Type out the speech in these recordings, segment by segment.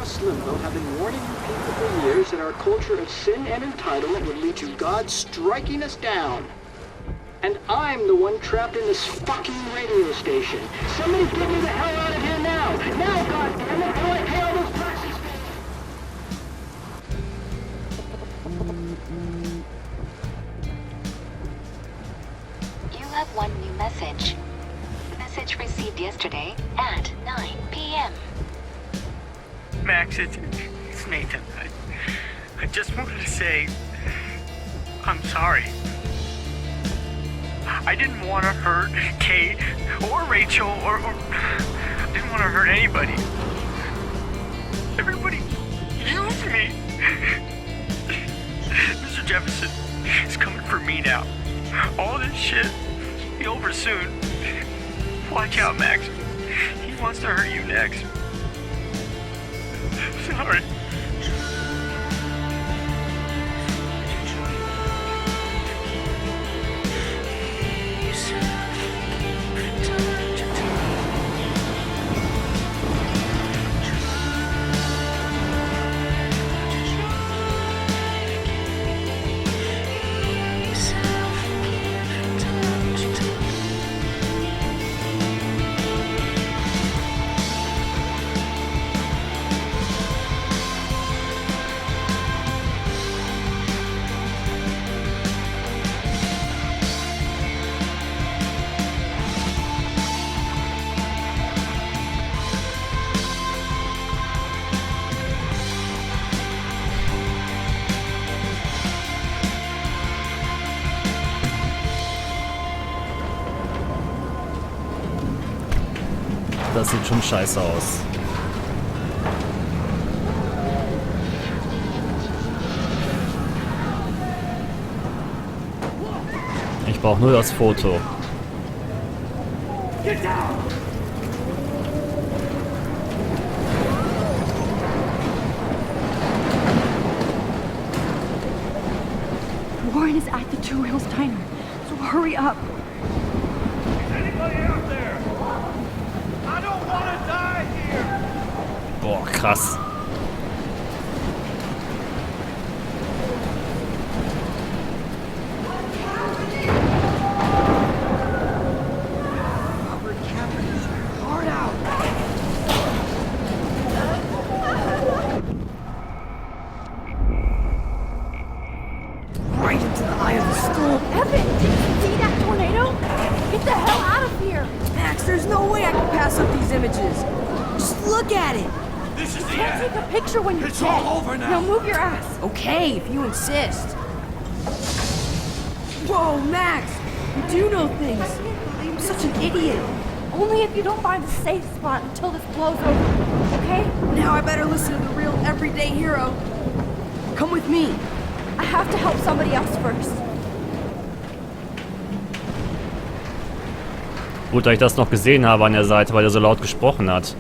Ross Limbaugh have been warning you people for years that our culture of sin and entitlement would lead to God striking us down. And I'm the one trapped in this fucking radio station. Somebody get me the hell out of here now! Now, goddammit, before I pay all those taxes! You have one new message. Message received yesterday at 9 p.m. Max, it's Nathan. I just wanted to say I'm sorry. I didn't want to hurt Kate or Rachel or I didn't want to hurt anybody. Everybody used me. Mr. Jefferson is coming for me now. All this shit will be over soon. Watch out, Max. He wants to hurt you next. Sorry. Das sieht schon scheiße aus. Ich brauche nur das Foto. Warren is at the Two Hills Diner, so hurry up. Boah, krass. Right into the eye of the storm. Evan, did you see that tornado? Get the hell out of here! Max, there's no way I can pass up these images. Just look at it. This is the end. Take a picture when you're It's dead. all over now. Now move your ass. Okay, if you insist. Whoa, Max, you do know things. I'm such an idiot. Only if you don't find a safe spot until this blows over, okay? Now I better listen to the real everyday hero. Come with me. I have to help somebody else first. Gut, dass ich das noch gesehen habe an der Seite, weil er so laut gesprochen hat.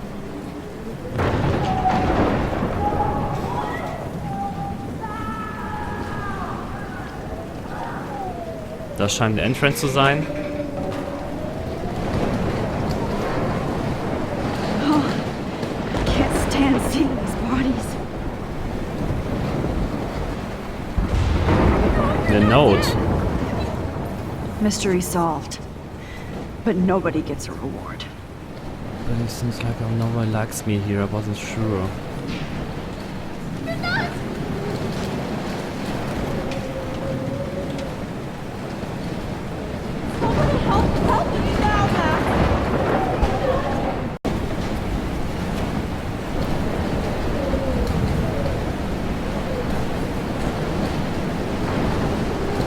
Das scheint der Entrance zu sein. Oh, I can't stand seeing these bodies. The note. Mystery solved. But nobody gets a reward. But it seems like nobody likes me here, I wasn't sure.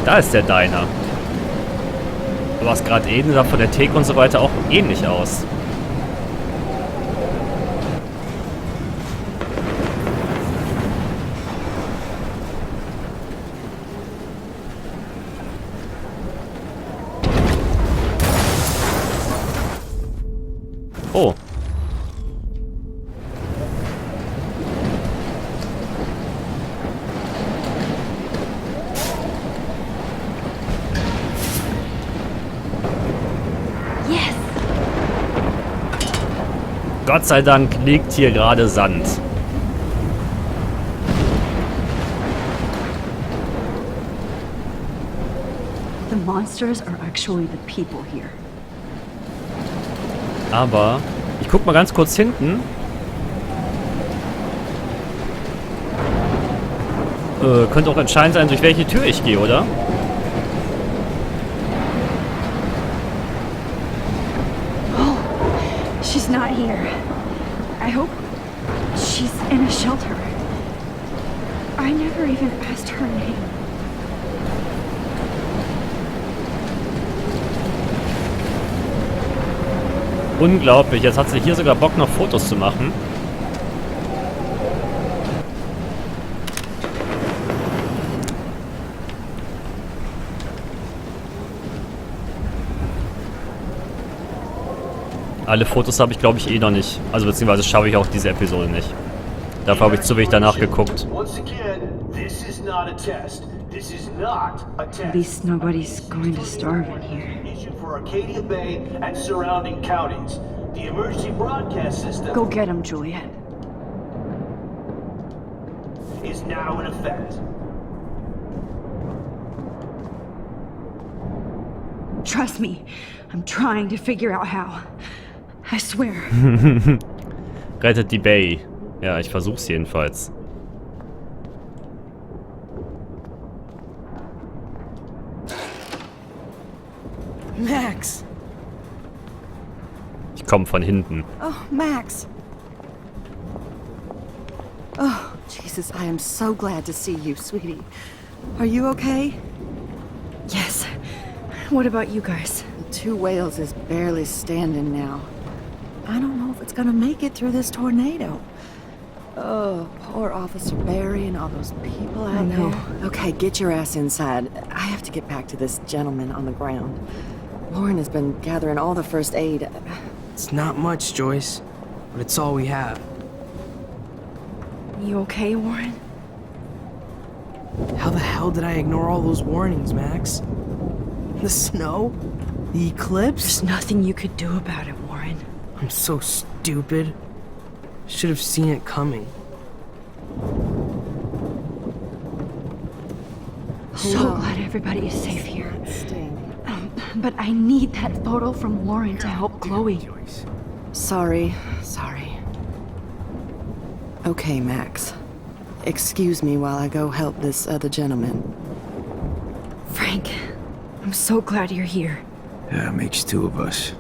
Da ist der Diner. Aber was gerade eben sah von der Theke und so weiter auch ähnlich aus. Oh. Gott sei Dank liegt hier gerade Sand. The monsters are actually the people here. Aber ich guck mal ganz kurz hinten. Könnte auch entscheidend sein, durch welche Tür ich gehe, oder? Oh, she's not here. I hope she's in a shelter. I never even asked her name. Unglaublich, jetzt hat sie hier sogar Bock, noch Fotos zu machen. Alle Fotos habe ich, glaube ich, eh noch nicht. Also beziehungsweise schaffe ich auch diese Episode nicht. Dafür habe ich zu wenig danach geguckt. At least nobody's going to starve in here. For Arcadia Bay and surrounding counties. The emergency broadcast system Go get him, Juliet. is now in effect. Trust me, I'm trying to figure out how. I swear. Rettet die Bay. Ja, ich versuch's jedenfalls. Max! Ich komme von hinten. Oh, Max! Oh, Jesus, I am so glad to see you, sweetie. Are you okay? Yes. What about you guys? The Two Whales is barely standing now. I don't know if it's gonna make it through this tornado. Oh, poor Officer Barry and all those people out know. there. Okay, get your ass inside. I have to get back to this gentleman on the ground. Lauren has been gathering all the first aid. It's not much, Joyce, but it's all we have. You okay, Warren? How the hell did I ignore all those warnings, Max? The snow? The eclipse? There's nothing you could do about it, Warren. I'm so stupid. Should have seen it coming. So glad everybody is safe here. Sting. But I need that photo from Lauren to help Chloe. Joyce. Sorry. Okay, Max. Excuse me while I go help this other gentleman. Frank, I'm so glad you're here. Yeah, makes two of us.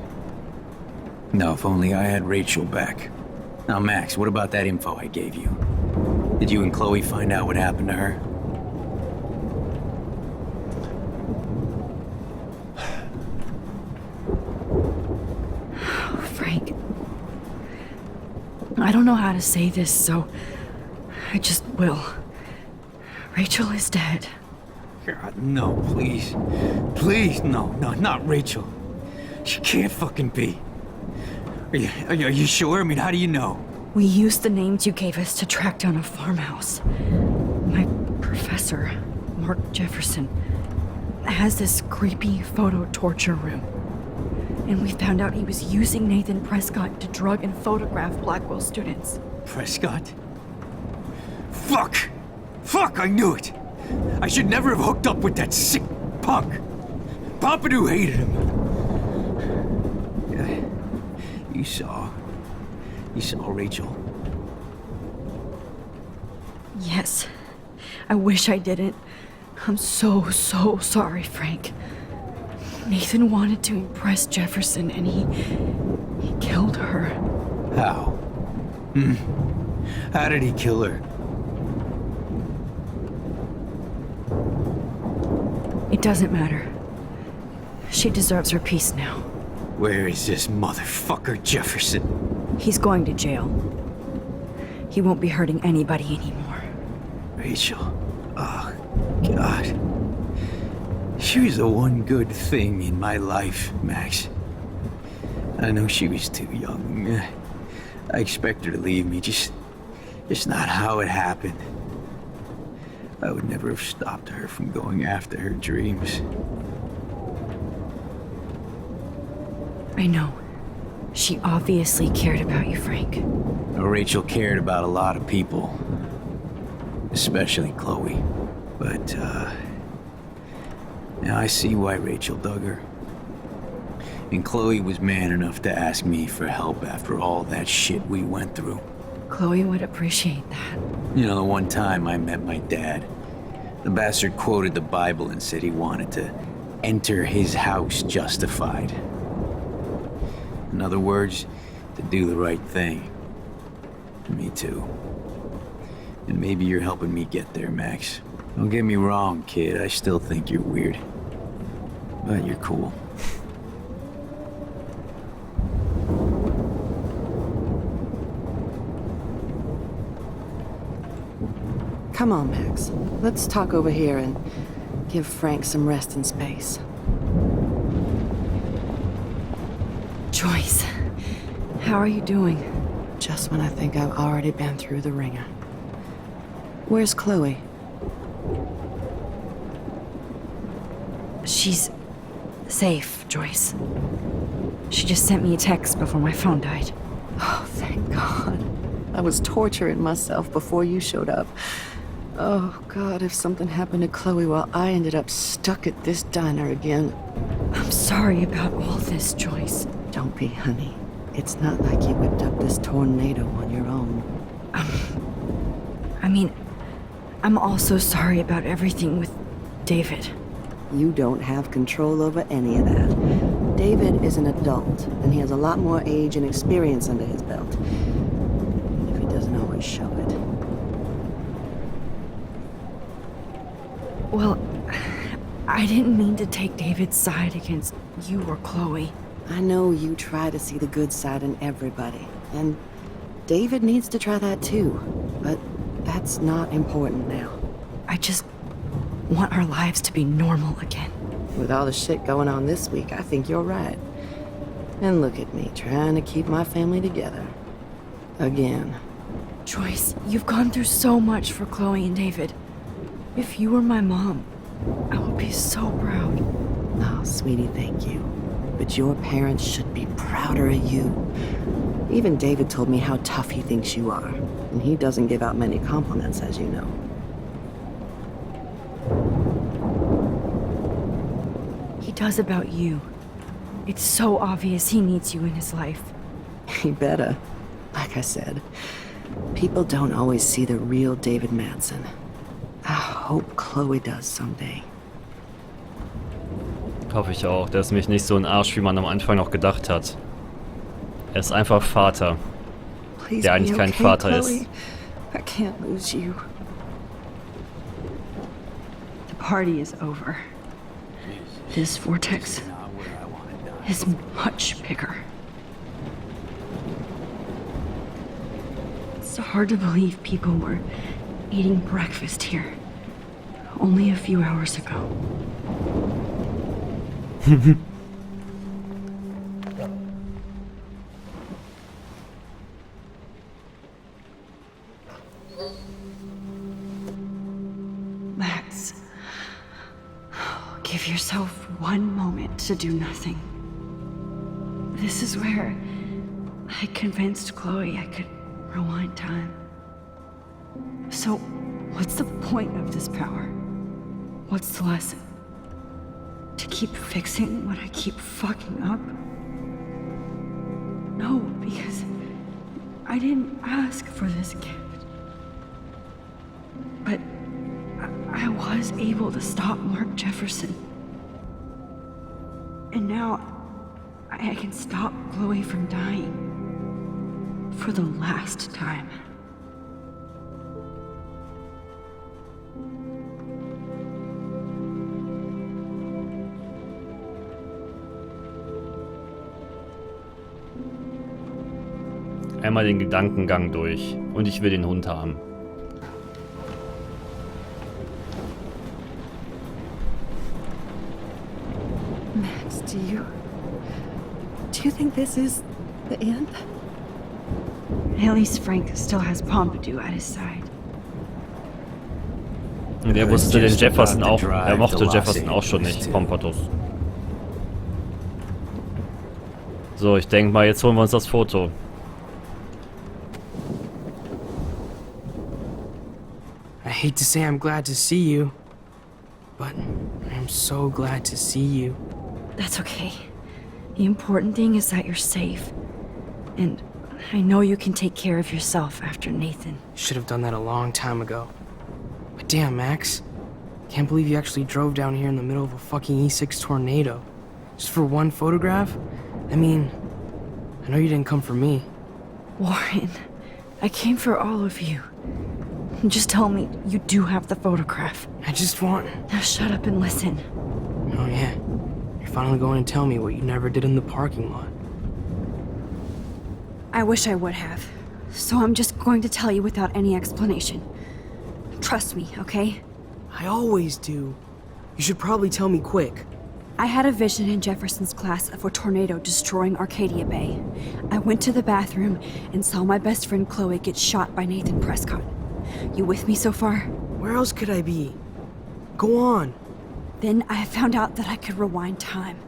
Now, if only I had Rachel back. Now, Max, what about that info I gave you? Did you and Chloe find out what happened to her? Frank, I don't know how to say this, so I just will. Rachel is dead. God, no, please. Please, no, not Rachel. She can't fucking be. Are you sure? I mean, how do you know? We used the names you gave us to track down a farmhouse. My professor, Mark Jefferson, has this creepy photo torture room. And we found out he was using Nathan Prescott to drug and photograph Blackwell students. Prescott? Fuck, I knew it! I should never have hooked up with that sick punk! Pompidou hated him! Yeah, you saw Rachel? Yes. I wish I didn't. I'm so sorry, Frank. Nathan wanted to impress Jefferson and he killed her. How? How did he kill her? It doesn't matter. She deserves her peace now. Where is this motherfucker Jefferson? He's going to jail. He won't be hurting anybody anymore. Rachel. Oh, God. She was the one good thing in my life, Max. I know she was too young. I expect her to leave me, just not how it happened. I would never have stopped her from going after her dreams. I know. She obviously cared about you, Frank. Rachel cared about a lot of people. Especially Chloe. But, Now I see why Rachel dug her. And Chloe was man enough to ask me for help after all that shit we went through. Chloe would appreciate that. You know, the one time I met my dad, the bastard quoted the Bible and said he wanted to enter his house justified. In other words, to do the right thing. Me too. And maybe you're helping me get there, Max. Don't get me wrong, kid, I still think you're weird. But you're cool. Come on, Max. Let's talk over here and give Frank some rest and space. Joyce, how are you doing? Just when I think I've already been through the ringer. Where's Chloe? She's safe, Joyce. She just sent me a text before my phone died. Oh, thank God. I was torturing myself before you showed up. Oh, God, if something happened to Chloe while I ended up stuck at this diner again. I'm sorry about all this, Joyce. Don't be, honey. It's not like you whipped up this tornado on your own. I'm also sorry about everything with David. You don't have control over any of that. David is an adult, and he has a lot more age and experience under his belt. Even if he doesn't always show it. Well, I didn't mean to take David's side against you or Chloe. I know you try to see the good side in everybody, and David needs to try that too, but that's not important now. I just want our lives to be normal again. With all the shit going on this week, I think you're right. And look at me, trying to keep my family together. Again. Joyce, you've gone through so much for Chloe and David. If you were my mom, I would be so proud. Oh, sweetie, thank you. But your parents should be prouder of you. Even David told me how tough he thinks you are. And he doesn't give out many compliments, as you know. He does about you. It's so obvious he needs you in his life. He better. Like I said, people don't always see the real David Madsen. I hope Chloe does someday. Hoffe ich auch. Der ist nämlich nicht so ein Arsch, wie man am Anfang noch gedacht hat. Er ist einfach Vater, der eigentlich kein Vater ist. I can't lose you. The party is over. This vortex is much bigger. It's hard to believe people were eating breakfast here only a few hours ago. Max, give yourself one moment to do nothing. This is where I convinced Chloe I could rewind time. So, what's the point of this power? What's the lesson? To keep fixing what I keep fucking up? No, because I didn't ask for this gift. But I was able to stop Mark Jefferson. And now I can stop Chloe from dying. For the last time. Einmal den Gedankengang durch. Und ich will den Hund haben. Max, do you think this is the end? At least Frank still has Pompidou at his side. Und er wusste den Jefferson auch. Er mochte Jefferson auch schon nicht, Pompadour. So, ich denke mal, jetzt holen wir uns das Foto. I hate to say I'm glad to see you, but I'm so glad to see you. That's okay. The important thing is that you're safe. And I know you can take care of yourself after Nathan. Should have done that a long time ago. But damn, Max. Can't believe you actually drove down here in the middle of a fucking E6 tornado. Just for one photograph? I mean, I know you didn't come for me. Warren, I came for all of you. Just tell me you do have the photograph. I just want... Now shut up and listen. Oh yeah, you're finally going to tell me what you never did in the parking lot. I wish I would have. So I'm just going to tell you without any explanation. Trust me, okay? I always do. You should probably tell me quick. I had a vision in Jefferson's class of a tornado destroying Arcadia Bay. I went to the bathroom and saw my best friend Chloe get shot by Nathan Prescott. You with me so far? Where else could I be? Go on. Then I found out that I could rewind time.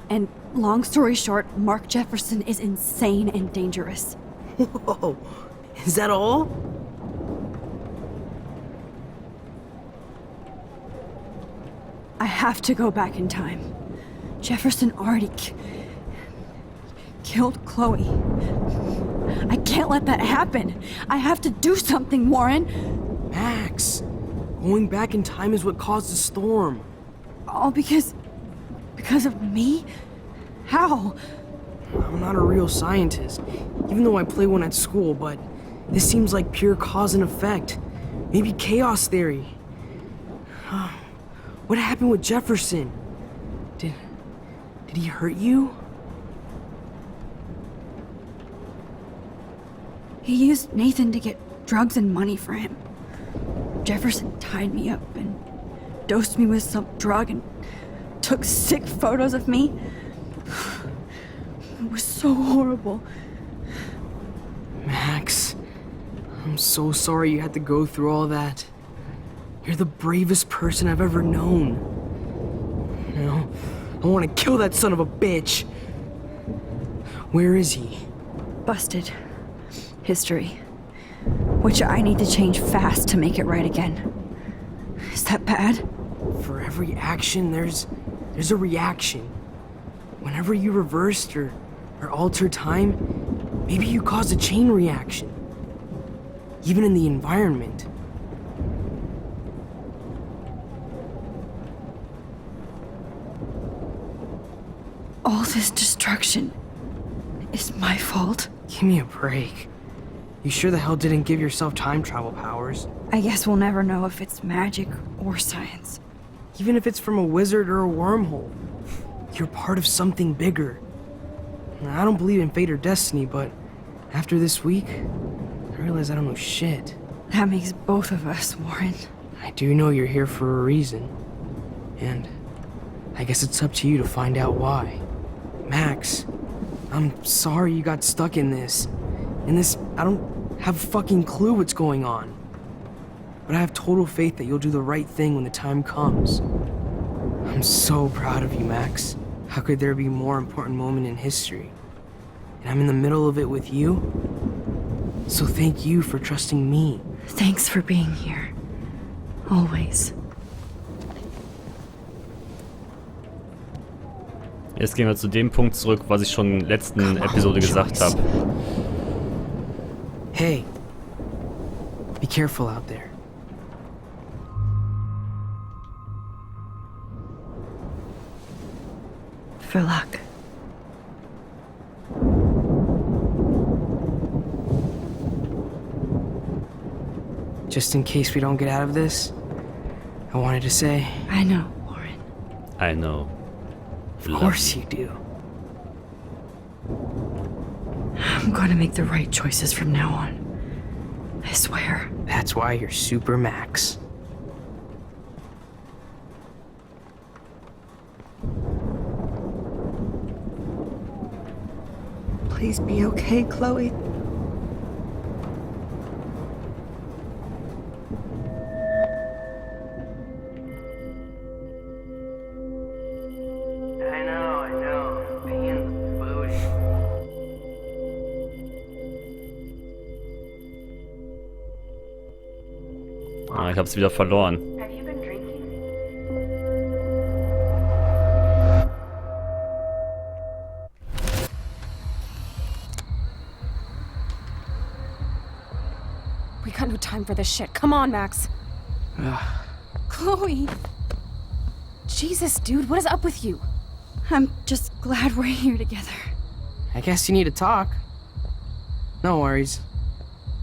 And long story short, Mark Jefferson is insane and dangerous. Whoa, is that all? I have to go back in time. Jefferson already killed Chloe. I can't let that happen. I have to do something, Warren. Max, going back in time is what caused the storm. All because of me? How? I'm not a real scientist, even though I play one at school, but this seems like pure cause and effect. Maybe chaos theory. What happened with Jefferson? Did he hurt you? He used Nathan to get drugs and money for him. Jefferson tied me up and dosed me with some drug and took sick photos of me. It was so horrible. Max, I'm so sorry you had to go through all that. You're the bravest person I've ever known. You know, I want to kill that son of a bitch. Where is he? Busted. History. Which I need to change fast to make it right again. Is that bad? For every action, there's a reaction. Whenever you reversed or altered time, maybe you caused a chain reaction. Even in the environment. All this destruction is my fault? Give me a break. You sure the hell didn't give yourself time travel powers? I guess we'll never know if it's magic or science. Even if it's from a wizard or a wormhole. You're part of something bigger. I don't believe in fate or destiny, but after this week, I realize I don't know shit. That makes both of us, Warren. I do know you're here for a reason. And I guess it's up to you to find out why. Max, I'm sorry you got stuck in this. I don't have a fucking clue what's going on. But I have total faith that you'll do the right thing when the time comes. I'm so proud of you, Max. How could there be a more important moment in history? And I'm in the middle of it with you. So thank you for trusting me. Thanks for being here. Always. Jetzt gehen wir zu dem Punkt zurück, was ich schon in der letzten Episode gesagt habe. Hey, be careful out there. For luck. Just in case we don't get out of this, I wanted to say... I know, Warren. I know. Of course you do. I'm gonna make the right choices from now on. I swear. That's why you're Super Max. Please be okay, Chloe. I know. Paying the booty. Ah, ich hab's wieder verloren. Have you been drinking? no time for this shit. Come on, Max. Chloe. Jesus, dude, what is up with you? I'm just glad we're here together. I guess you need to talk. No worries.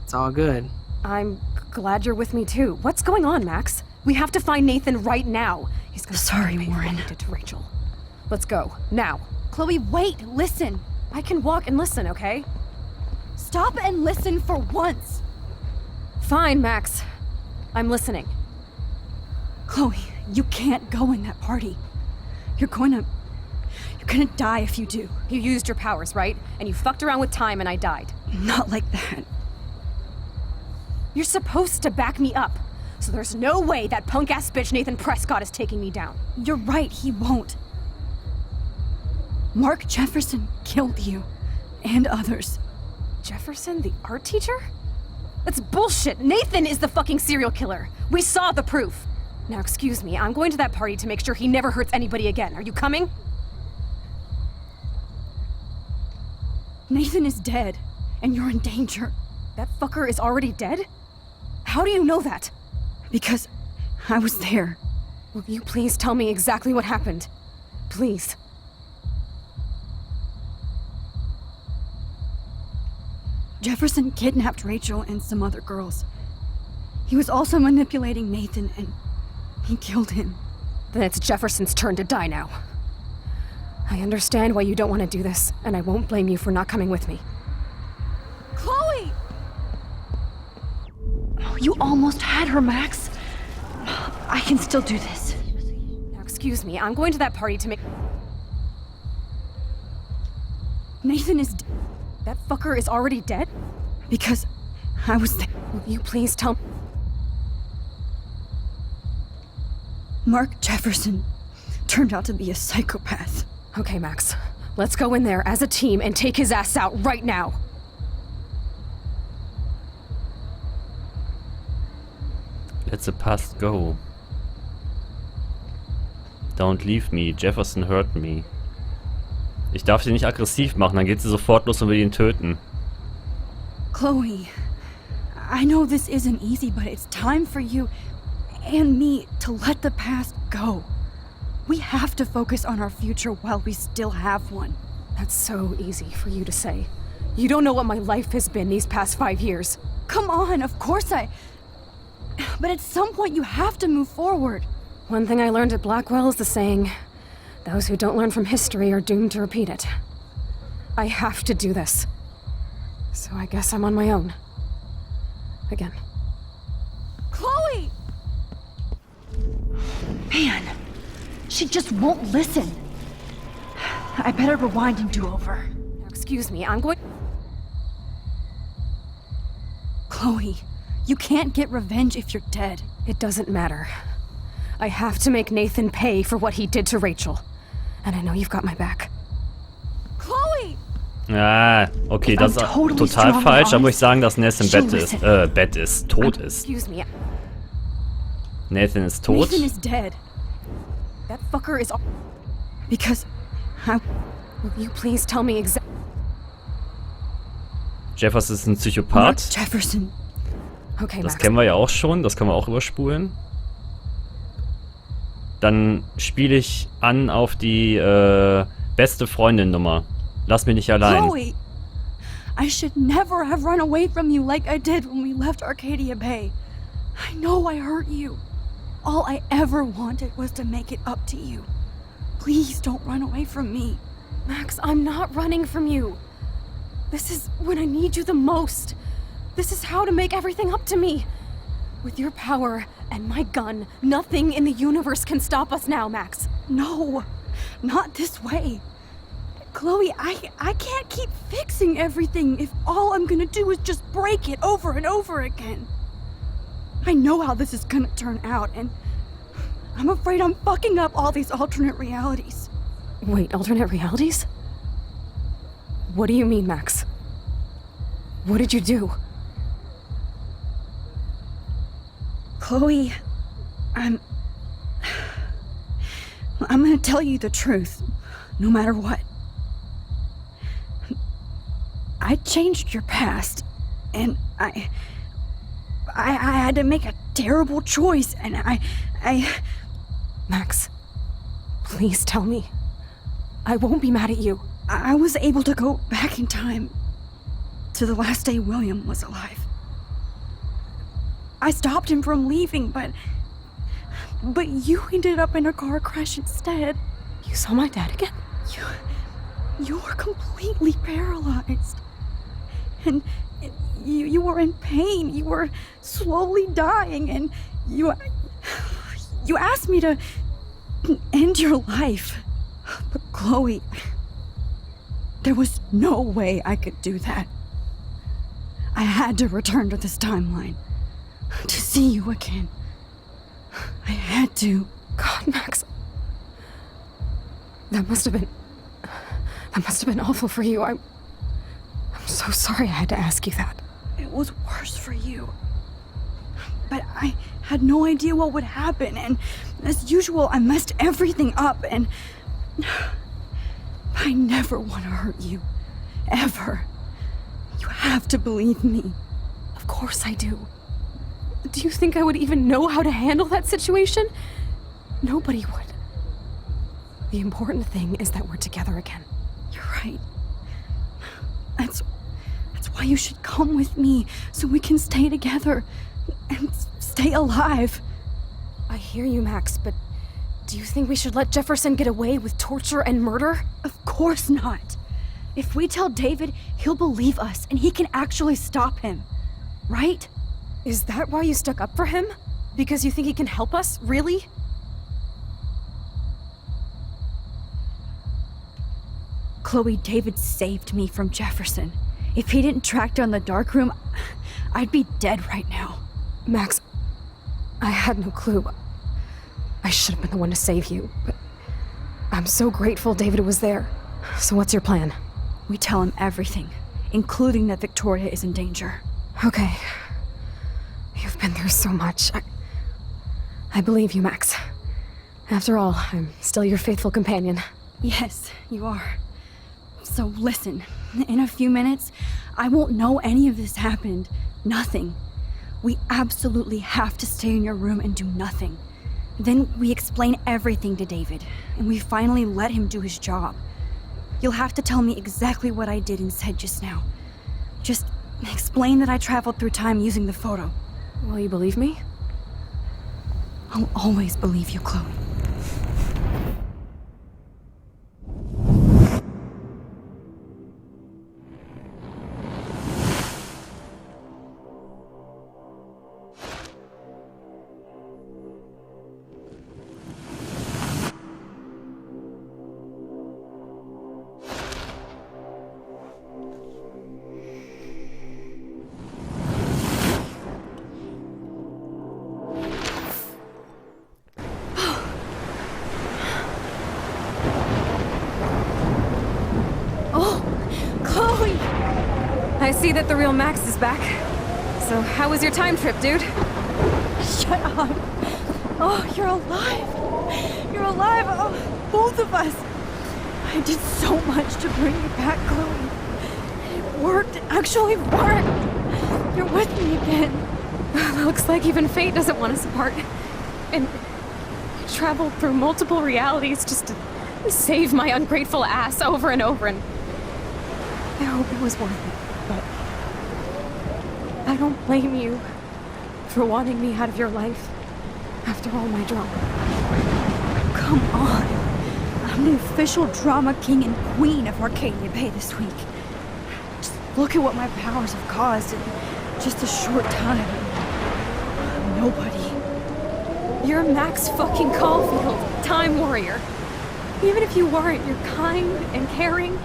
It's all good. I'm glad you're with me too. What's going on, Max? We have to find Nathan right now. He's gonna Sorry, pay for Warren. what he did to Rachel. Let's go, now. Chloe, wait, listen. I can walk and listen, okay? Stop and listen for once. Fine, Max. I'm listening. Chloe, you can't go in that party. You're gonna die if you do. You used your powers, right? And you fucked around with time and I died. Not like that. You're supposed to back me up. So there's no way that punk-ass bitch Nathan Prescott is taking me down. You're right, he won't. Mark Jefferson killed you. And others. Jefferson, the art teacher? That's bullshit. Nathan is the fucking serial killer. We saw the proof. Now, excuse me, I'm going to that party to make sure he never hurts anybody again. Are you coming? Nathan is dead, and you're in danger. That fucker is already dead? How do you know that? Because I was there. Will you please tell me exactly what happened? Please. Jefferson kidnapped Rachel and some other girls. He was also manipulating Nathan, and he killed him. Then it's Jefferson's turn to die now. I understand why you don't want to do this, and I won't blame you for not coming with me. Chloe! Oh, you almost had her, Max. I can still do this. Now, excuse me, I'm going to that party to make... Nathan is That fucker is already dead? Because I was there. Will you please tell... Mark Jefferson turned out to be a psychopath. Okay, Max. Let's go in there as a team and take his ass out right now. Let the past go. Don't leave me. Jefferson hurt me. Ich darf sie nicht aggressiv machen, dann geht sie sofort los und will ihn töten. Chloe, I know this isn't easy, but it's time for you and me to let the past go. We have to focus on our future while we still have one. That's so easy for you to say. You don't know what my life has been these past 5 years. Come on, of course But at some point you have to move forward. One thing I learned at Blackwell is the saying, those who don't learn from history are doomed to repeat it. I have to do this. So I guess I'm on my own. Again. Chloe! Man, she just won't listen. I better rewind and do over. Now, excuse me, I'm going... Chloe, you can't get revenge if you're dead. It doesn't matter. I have to make Nathan pay for what he did to Rachel. And I know you've got my back. Chloe! Ah, okay, das ist total falsch. Da muss ich sagen, dass Nathan tot ist. Excuse me. Nathan ist tot. Nathan is dead. That fucker is... Because I... Will you please tell me exactly... Jefferson ist ein Mark Psychopath. Jefferson. Okay, Das Max. kennen wir ja auch schon, das können wir auch überspulen. Dann spiele ich an auf die beste Freundin-Nummer. Lass mich nicht allein. Chloe! I should never have run away from you like I did when we left Arcadia Bay. I know I hurt you. All I ever wanted was to make it up to you. Please don't run away from me. Max, I'm not running from you. This is when I need you the most. This is how to make everything up to me. With your power and my gun, nothing in the universe can stop us now, Max. No, not this way. Chloe, I can't keep fixing everything if all I'm gonna do is just break it over and over again. I know how this is gonna turn out, and I'm afraid I'm fucking up all these alternate realities. Wait, alternate realities? What do you mean, Max? What did you do? Chloe, I'm gonna tell you the truth, no matter what. I changed your past, and I had to make a terrible choice, and I... Max, please tell me. I won't be mad at you. I was able to go back in time to the last day William was alive. I stopped him from leaving, but you ended up in a car crash instead. You saw my dad again? You were completely paralyzed. And you were in pain. You were slowly dying, and you asked me to end your life. But Chloe, there was no way I could do that. I had to return to this timeline to see you again. I had to. God, Max. That must have been awful for you. I'm so sorry I had to ask you that. It was worse for you. But I had no idea what would happen, and as usual, I messed everything up, and I never want to hurt you. Ever. You have to believe me. Of course I do. Do you think I would even know how to handle that situation? Nobody would. The important thing is that we're together again. You're right. That's why you should come with me, so we can stay together and stay alive. I hear you, Max, but do you think we should let Jefferson get away with torture and murder? Of course not. If we tell David, he'll believe us, and he can actually stop him. Right? Is that why you stuck up for him? Because you think he can help us? Really? Chloe, David saved me from Jefferson. If he didn't track down the darkroom, I'd be dead right now. Max, I had no clue. I should have been the one to save you, but I'm so grateful David was there. So what's your plan? We tell him everything, including that Victoria is in danger. Okay. You've been through so much. I believe you, Max. After all, I'm still your faithful companion. Yes, you are. So listen, in a few minutes, I won't know any of this happened. Nothing. We absolutely have to stay in your room and do nothing. Then we explain everything to David, and we finally let him do his job. You'll have to tell me exactly what I did and said just now. Just explain that I traveled through time using the photo. Will you believe me? I'll always believe you, Chloe. I see that the real Max is back. So how was your time trip, dude? Shut up. Oh, you're alive. You're alive. Oh, both of us. I did so much to bring you back, Chloe. It worked. It actually worked. You're with me again. Looks like even fate doesn't want us apart. And I traveled through multiple realities just to save my ungrateful ass over and over, and I hope it was worth it. But I don't blame you for wanting me out of your life after all my drama. Come on. I'm the official drama king and queen of Arcadia Bay this week. Just look at what my powers have caused in just a short time. I'm nobody. You're Max fucking Caulfield, Time Warrior. Even if you weren't, you're kind and caring.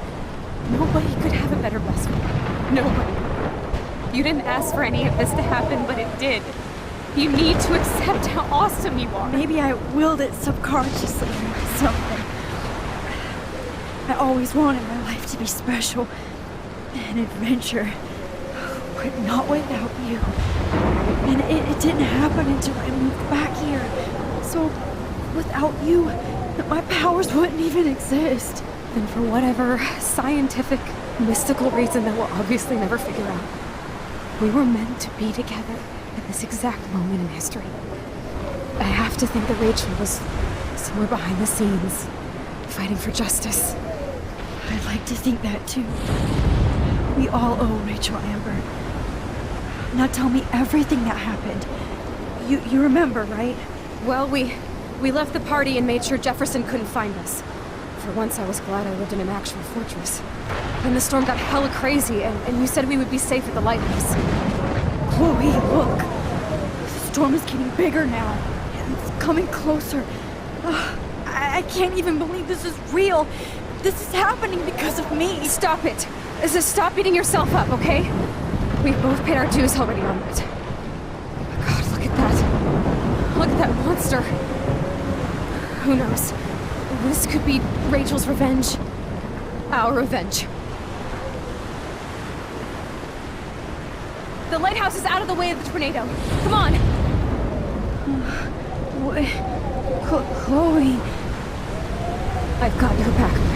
Nobody could have a better best friend. Nobody. You didn't ask for any of this to happen, but it did. You need to accept how awesome you are. Maybe I willed it subconsciously or something. I always wanted my life to be special. An adventure. But not without you. And it didn't happen until I moved back here. So, without you, my powers wouldn't even exist. And for whatever scientific, mystical reason that we'll obviously never figure out, we were meant to be together at this exact moment in history. I have to think that Rachel was somewhere behind the scenes, fighting for justice. I'd like to think that too. We all owe Rachel Amber. Now tell me everything that happened. You remember, right? Well, we left the party and made sure Jefferson couldn't find us. For once, I was glad I lived in an actual fortress. Then the storm got hella crazy, and you said we would be safe at the lighthouse. Chloe, look. The storm is getting bigger now. And it's coming closer. I can't even believe this is real. This is happening because of me. Stop it. Just stop beating yourself up, okay? We've both paid our dues already on it. God, look at that. Look at that monster. Who knows? This could be Rachel's revenge. Our revenge. The lighthouse is out of the way of the tornado. Come on! Chloe... I've got your back.